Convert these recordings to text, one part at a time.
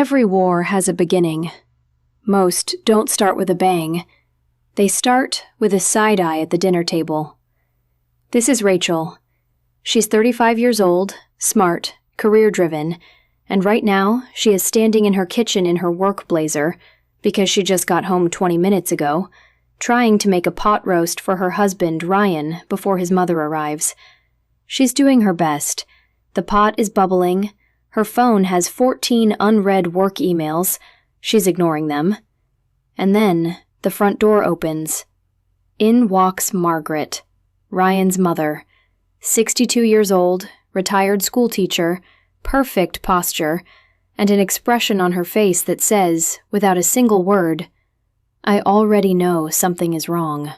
Every war has a beginning. Most don't start with a bang. They start with a side eye at the dinner table. This is Rachel. She's 35 years old, smart, career-driven, and right now she is standing in her kitchen in her work blazer, because she just got home 20 minutes ago, trying to make a pot roast for her husband, Ryan, before his mother arrives. She's doing her best. The pot is bubbling. Her phone has 14 unread work emails. She's ignoring them. And then the front door opens. In walks Margaret, Ryan's mother, 62 years old, retired school teacher, perfect posture, and an expression on her face that says, without a single word, "I already know something is wrong."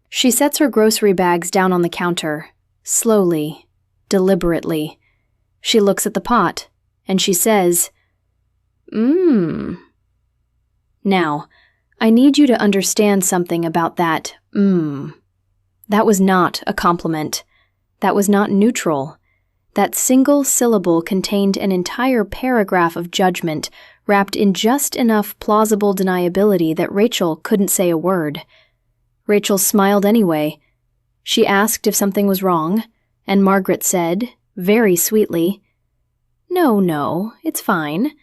She sets her grocery bags down on the counter, slowly, deliberately. She looks at the pot, and she says, Now, I need you to understand something about that That was not a compliment. That was not neutral. That single syllable contained an entire paragraph of judgment wrapped in just enough plausible deniability that Rachel couldn't say a word. Rachel smiled anyway. She asked if something was wrong, and Margaret said, very sweetly, No, it's fine.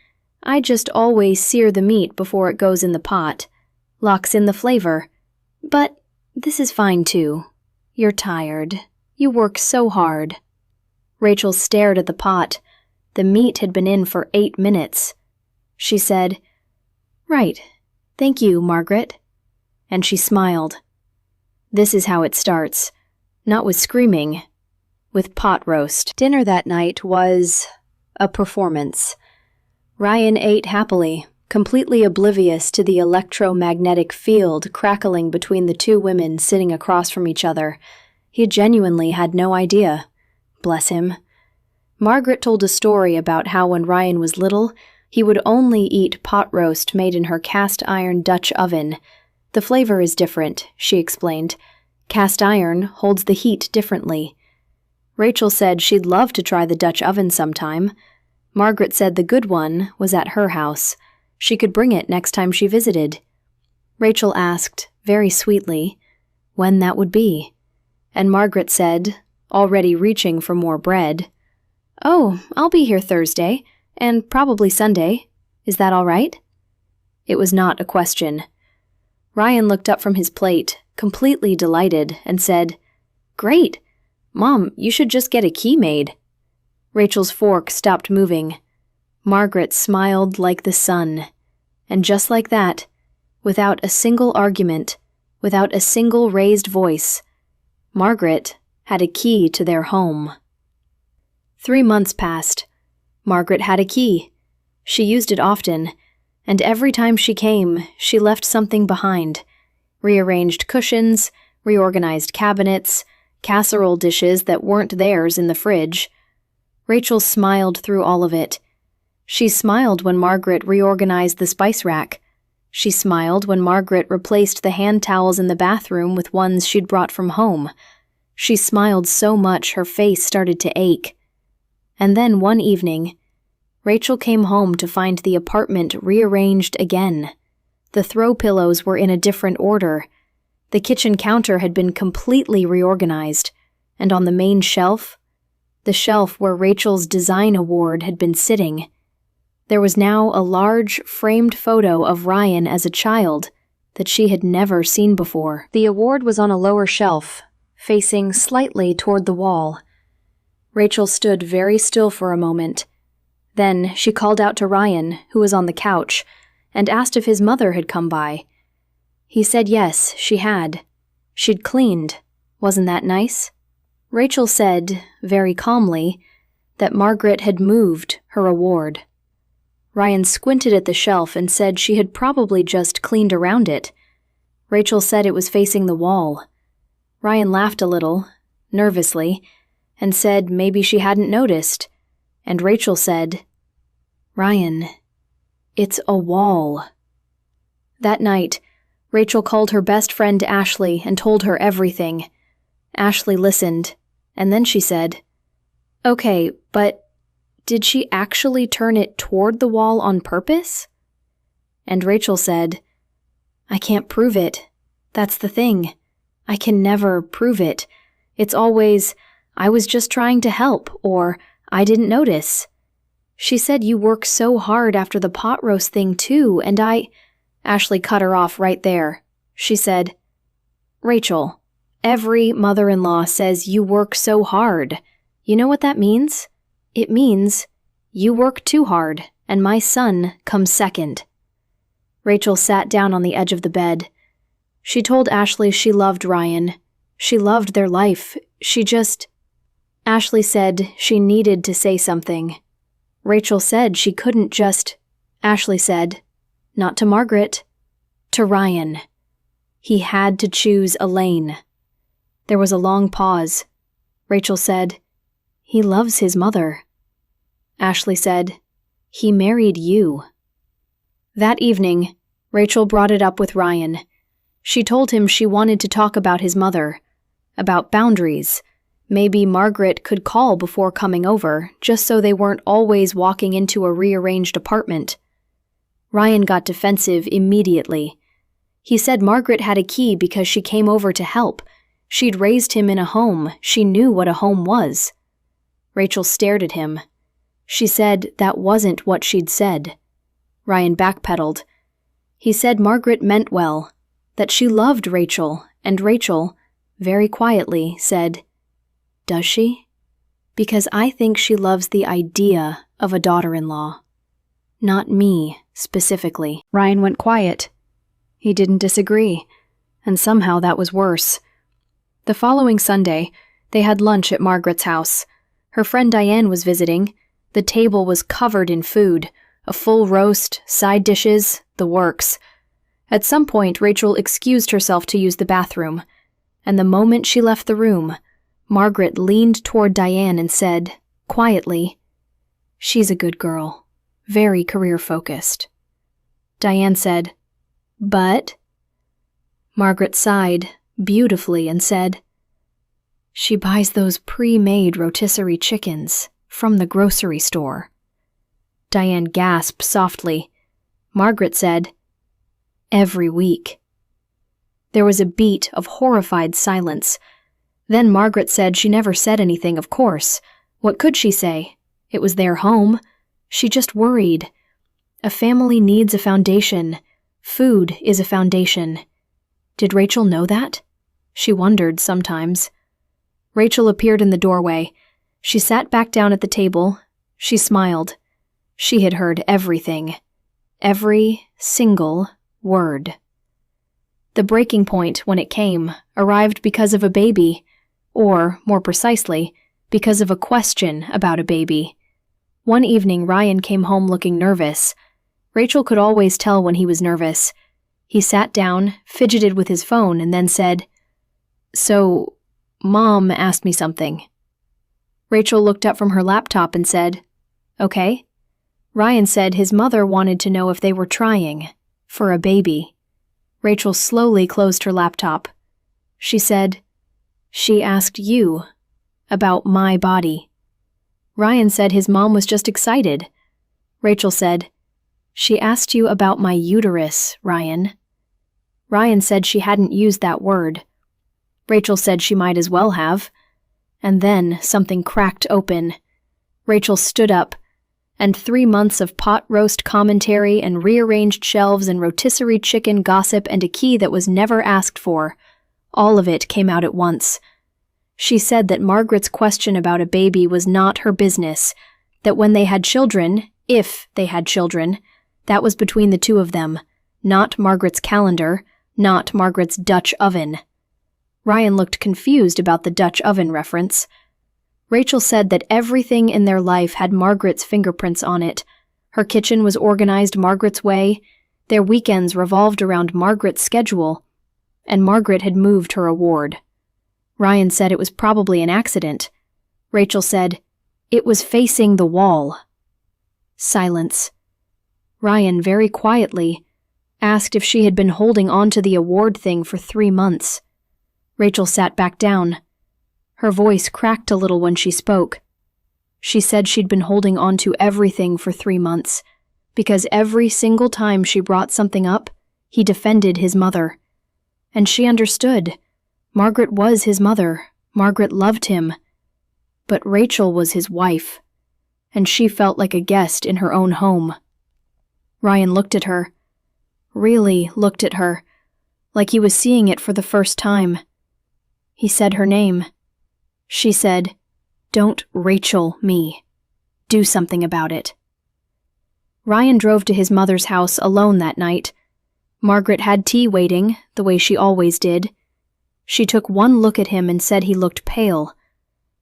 I just always sear the meat before it goes in the pot. Locks in the flavor. But this is fine too. You're tired. You work so hard. Rachel stared at the pot. The meat had been in for 8 minutes. She said, Right. Thank you, Margaret. And she smiled. This is how it starts. Not with screaming. With pot roast. Dinner that night was a performance. Ryan ate happily, completely oblivious to the electromagnetic field crackling between the two women sitting across from each other. He genuinely had no idea. Bless him. Margaret told a story about how when Ryan was little, he would only eat pot roast made in her cast-iron Dutch oven. The flavor is different, she explained. Cast iron holds the heat differently. Rachel said she'd love to try the Dutch oven sometime. Margaret said the good one was at her house. She could bring it next time she visited. Rachel asked, very sweetly, when that would be. And Margaret said, already reaching for more bread, Oh, I'll be here Thursday, and probably Sunday. Is that all right? It was not a question. Ryan looked up from his plate, completely delighted, and said, Great! Mom, you should just get a key made. Rachel's fork stopped moving. Margaret smiled like the sun. And just like that, without a single argument, without a single raised voice, Margaret had a key to their home. 3 months passed. Margaret had a key. She used it often, and every time she came, she left something behind. Rearranged cushions, reorganized cabinets, casserole dishes that weren't theirs in the fridge. Rachel smiled through all of it. She smiled when Margaret reorganized the spice rack. She smiled when Margaret replaced the hand towels in the bathroom with ones she'd brought from home. She smiled so much her face started to ache. And then one evening, Rachel came home to find the apartment rearranged again. The throw pillows were in a different order. The kitchen counter had been completely reorganized, and on the main shelf, the shelf where Rachel's design award had been sitting, there was now a large framed photo of Ryan as a child that she had never seen before. The award was on a lower shelf, facing slightly toward the wall. Rachel stood very still for a moment. Then she called out to Ryan, who was on the couch, and asked if his mother had come by. He said yes, she had. She'd cleaned. Wasn't that nice? Rachel said, very calmly, that Margaret had moved her award. Ryan squinted at the shelf and said she had probably just cleaned around it. Rachel said it was facing the wall. Ryan laughed a little, nervously, and said maybe she hadn't noticed. And Rachel said, Ryan, it's a wall. That night, Rachel called her best friend Ashley and told her everything. Ashley listened, and then she said, Okay, but Did she actually turn it toward the wall on purpose? And Rachel said, I can't prove it. That's the thing. I can never prove it. It's always, I was just trying to help, or I didn't notice. She said you work so hard after the pot roast thing too, and Ashley cut her off right there. She said, Rachel, every mother-in-law says you work so hard. You know what that means? It means you work too hard, and my son comes second. Rachel sat down on the edge of the bed. She told Ashley she loved Ryan. She loved their life. Ashley said she needed to say something. Rachel said she couldn't just. Ashley said, not to Margaret, to Ryan. He had to choose Elaine. There was a long pause. Rachel said, he loves his mother. Ashley said, he married you. That evening, Rachel brought it up with Ryan. She told him she wanted to talk about his mother, about boundaries. Maybe Margaret could call before coming over, just so they weren't always walking into a rearranged apartment. Ryan got defensive immediately. He said Margaret had a key because she came over to help. She'd raised him in a home. She knew what a home was. Rachel stared at him. She said that wasn't what she'd said. Ryan backpedaled. He said Margaret meant well, that she loved Rachel, and Rachel, very quietly, said, does she? Because I think she loves the idea of a daughter-in-law. Not me, specifically. Ryan went quiet. He didn't disagree, and somehow that was worse. The following Sunday, they had lunch at Margaret's house. Her friend Diane was visiting. The table was covered in food, a full roast, side dishes, the works. At some point, Rachel excused herself to use the bathroom, and the moment she left the room, Margaret leaned toward Diane and said, quietly, she's a good girl, very career-focused. Diane said, but? Margaret sighed beautifully and said, she buys those pre-made rotisserie chickens from the grocery store. Diane gasped softly. Margaret said, every week. There was a beat of horrified silence. Then Margaret said she never said anything, of course. What could she say? It was their home. She just worried. A family needs a foundation. Food is a foundation. Did Rachel know that? She wondered sometimes. Rachel appeared in the doorway. She sat back down at the table. She smiled. She had heard everything. Every single word. The breaking point, when it came, arrived because of a baby, or, more precisely, because of a question about a baby. One evening, Ryan came home looking nervous. Rachel could always tell when he was nervous. He sat down, fidgeted with his phone, and then said, so, Mom asked me something. Rachel looked up from her laptop and said, okay. Ryan said his mother wanted to know if they were trying for a baby. Rachel slowly closed her laptop. She said, she asked you about my body. Ryan said his mom was just excited. Rachel said, she asked you about my uterus, Ryan. Ryan said she hadn't used that word. Rachel said she might as well have. And then something cracked open. Rachel stood up, and 3 months of pot roast commentary and rearranged shelves and rotisserie chicken gossip and a key that was never asked for, all of it came out at once. She said that Margaret's question about a baby was not her business, that when they had children, if they had children, that was between the two of them, not Margaret's calendar, not Margaret's Dutch oven. Ryan looked confused about the Dutch oven reference. Rachel said that everything in their life had Margaret's fingerprints on it. Her kitchen was organized Margaret's way, their weekends revolved around Margaret's schedule, and Margaret had moved her award. Ryan said it was probably an accident. Rachel said, it was facing the wall. Silence. Ryan, very quietly, asked if she had been holding on to the award thing for 3 months. Rachel sat back down. Her voice cracked a little when she spoke. She said she'd been holding on to everything for 3 months, because every single time she brought something up, he defended his mother. And she understood. Margaret was his mother. Margaret loved him. But Rachel was his wife, and she felt like a guest in her own home. Ryan looked at her. Really looked at her, like he was seeing it for the first time. He said her name. She said, "Don't Rachel me. Do something about it." Ryan drove to his mother's house alone that night. Margaret had tea waiting, the way she always did. She took one look at him and said he looked pale.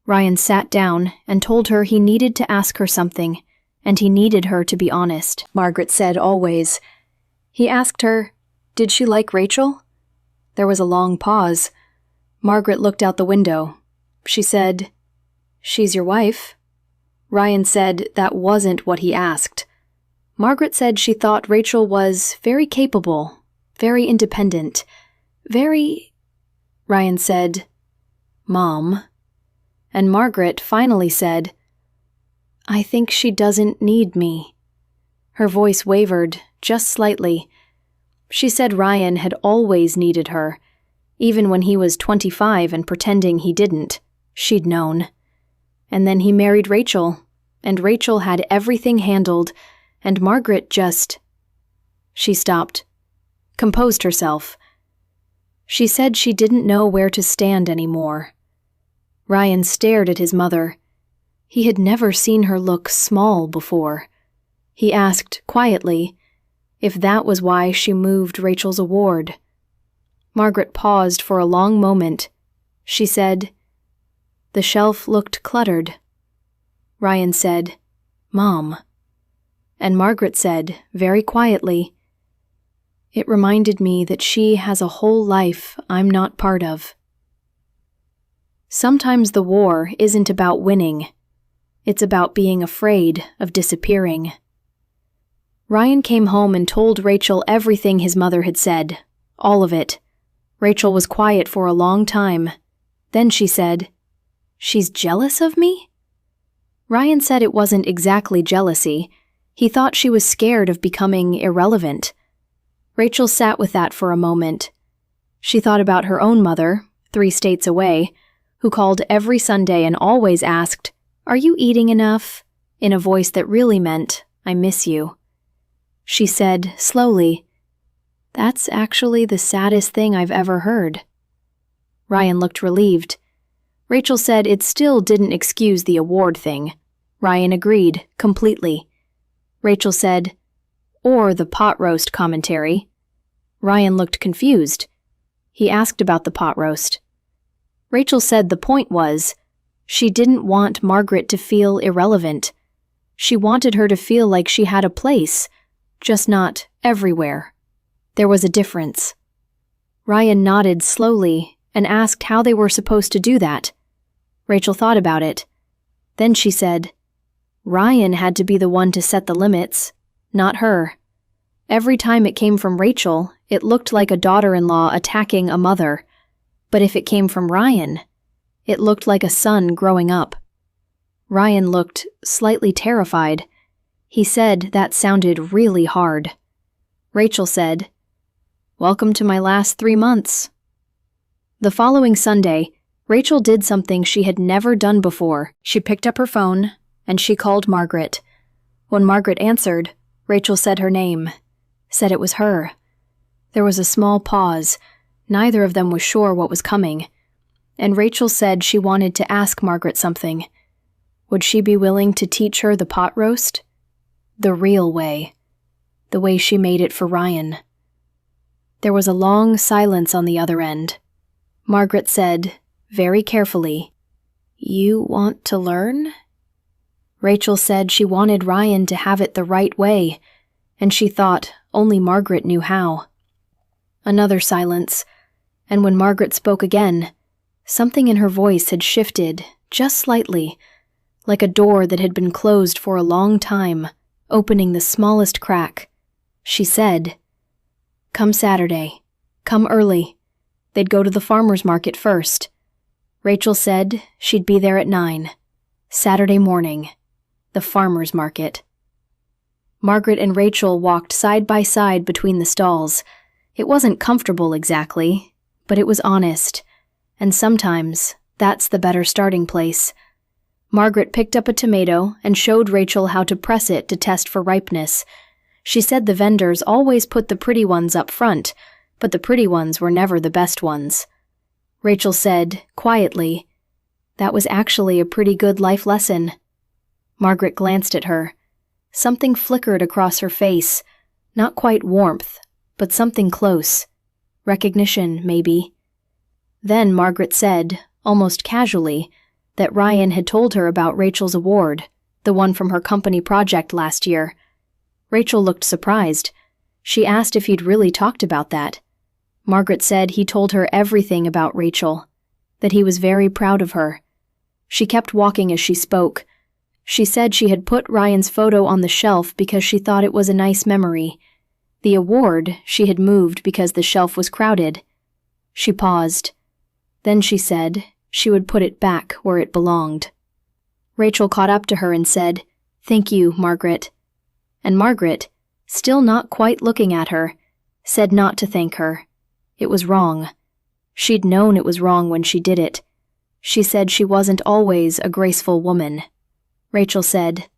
Ryan sat down and told her he needed to ask her something, and he needed her to be honest. Margaret said always. He asked her, "Did she like Rachel?" There was a long pause. Margaret looked out the window. She said, "She's your wife." Ryan said that wasn't what he asked. Margaret said she thought Rachel was very capable, very independent, very... Ryan said, "Mom." And Margaret finally said, "I think she doesn't need me." Her voice wavered, just slightly. She said Ryan had always needed her, even when he was 25 and pretending he didn't. She'd known. And then he married Rachel, and Rachel had everything handled, and Margaret just... She stopped, composed herself. She said she didn't know where to stand anymore. Ryan stared at his mother. He had never seen her look small before. He asked, quietly, if that was why she moved Rachel's award. Margaret paused for a long moment. She said, "The shelf looked cluttered." Ryan said, "Mom." And Margaret said, very quietly, "It reminded me that she has a whole life I'm not part of." Sometimes the war isn't about winning. It's about being afraid of disappearing. Ryan came home and told Rachel everything his mother had said, all of it. Rachel was quiet for a long time. Then she said, "She's jealous of me?" Ryan said it wasn't exactly jealousy. He thought she was scared of becoming irrelevant. Rachel sat with that for a moment. She thought about her own mother, 3 states away, who called every Sunday and always asked, "Are you eating enough?" in a voice that really meant, "I miss you." She said, slowly, "That's actually the saddest thing I've ever heard." Ryan looked relieved. Rachel said it still didn't excuse the award thing. Ryan agreed, completely. Rachel said, "Or the pot roast commentary." Ryan looked confused. He asked about the pot roast. Rachel said the point was, she didn't want Margaret to feel irrelevant. She wanted her to feel like she had a place, just not everywhere. There was a difference. Ryan nodded slowly and asked how they were supposed to do that. Rachel thought about it. Then she said, Ryan had to be the one to set the limits, not her. Every time it came from Rachel, it looked like a daughter-in-law attacking a mother. But if it came from Ryan, it looked like a son growing up. Ryan looked slightly terrified. He said that sounded really hard. Rachel said, "Welcome to my last 3 months." The following Sunday, Rachel did something she had never done before. She picked up her phone, and she called Margaret. When Margaret answered, Rachel said her name, said it was her. There was a small pause. Neither of them was sure what was coming. And Rachel said she wanted to ask Margaret something. Would she be willing to teach her the pot roast? The real way. The way she made it for Ryan. There was a long silence on the other end. Margaret said, very carefully, "You want to learn?" Rachel said she wanted Ryan to have it the right way, and she thought only Margaret knew how. Another silence, and when Margaret spoke again, something in her voice had shifted, just slightly, like a door that had been closed for a long time, opening the smallest crack. She said, "Come Saturday. Come early." They'd go to the farmer's market first. Rachel said she'd be there at 9. Saturday morning. The farmer's market. Margaret and Rachel walked side by side between the stalls. It wasn't comfortable exactly, but it was honest, and sometimes that's the better starting place. Margaret picked up a tomato and showed Rachel how to press it to test for ripeness. She said the vendors always put the pretty ones up front, but the pretty ones were never the best ones. Rachel said, quietly, "That was actually a pretty good life lesson." Margaret glanced at her. Something flickered across her face, not quite warmth, but something close. Recognition, maybe. Then Margaret said, almost casually, that Ryan had told her about Rachel's award, the one from her company project last year. Rachel looked surprised. She asked if he'd really talked about that. Margaret said he told her everything about Rachel, that he was very proud of her. She kept walking as she spoke. She said she had put Ryan's photo on the shelf because she thought it was a nice memory. The award she had moved because the shelf was crowded. She paused. Then she said she would put it back where it belonged. Rachel caught up to her and said, "Thank you, Margaret." And Margaret, still not quite looking at her, said not to thank her. It was wrong. She'd known it was wrong when she did it. She said she wasn't always a graceful woman. Rachel said,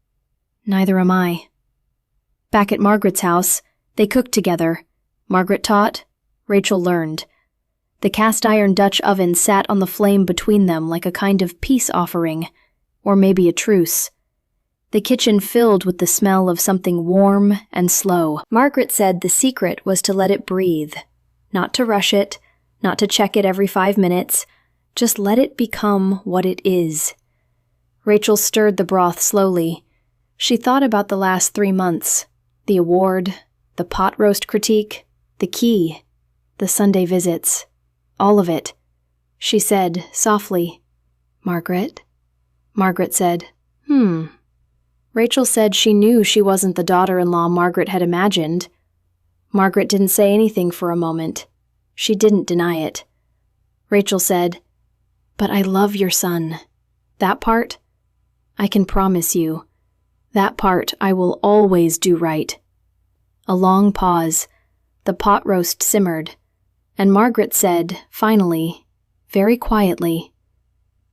"Neither am I." Back at Margaret's house, they cooked together. Margaret taught, Rachel learned. The cast-iron Dutch oven sat on the flame between them like a kind of peace offering, or maybe a truce. The kitchen filled with the smell of something warm and slow. Margaret said the secret was to let it breathe, not to rush it, not to check it every 5 minutes, just let it become what it is. Rachel stirred the broth slowly. She thought about the last 3 months, the award, the pot roast critique, the key, the Sunday visits, all of it. She said, softly, "Margaret?" Margaret said, Rachel said she knew she wasn't the daughter-in-law Margaret had imagined. Margaret didn't say anything for a moment. She didn't deny it. Rachel said, "But I love your son. That part, I can promise you. That part I will always do right." A long pause. The pot roast simmered, and Margaret said, finally, very quietly,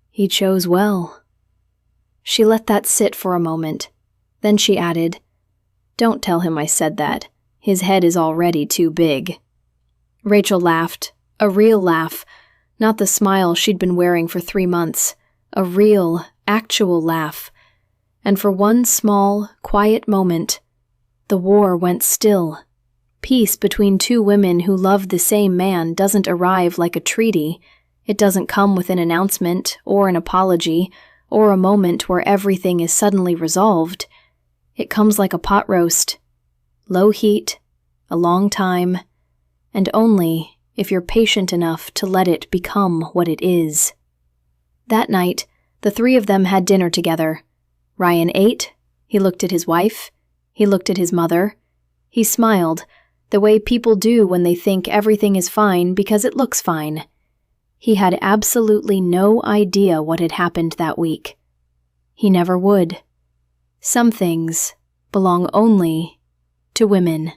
"He chose well." She let that sit for a moment. Then she added, "Don't tell him I said that. His head is already too big." Rachel laughed, a real laugh, not the smile she'd been wearing for 3 months, a real, actual laugh. And for one small, quiet moment, the war went still. Peace between 2 women who love the same man doesn't arrive like a treaty. It doesn't come with an announcement or an apology or a moment where everything is suddenly resolved. It comes like a pot roast. Low heat, a long time, and only if you're patient enough to let it become what it is. That night, the 3 of them had dinner together. Ryan ate, he looked at his wife, he looked at his mother, he smiled, the way people do when they think everything is fine because it looks fine. He had absolutely no idea what had happened that week. He never would. Some things belong only to women.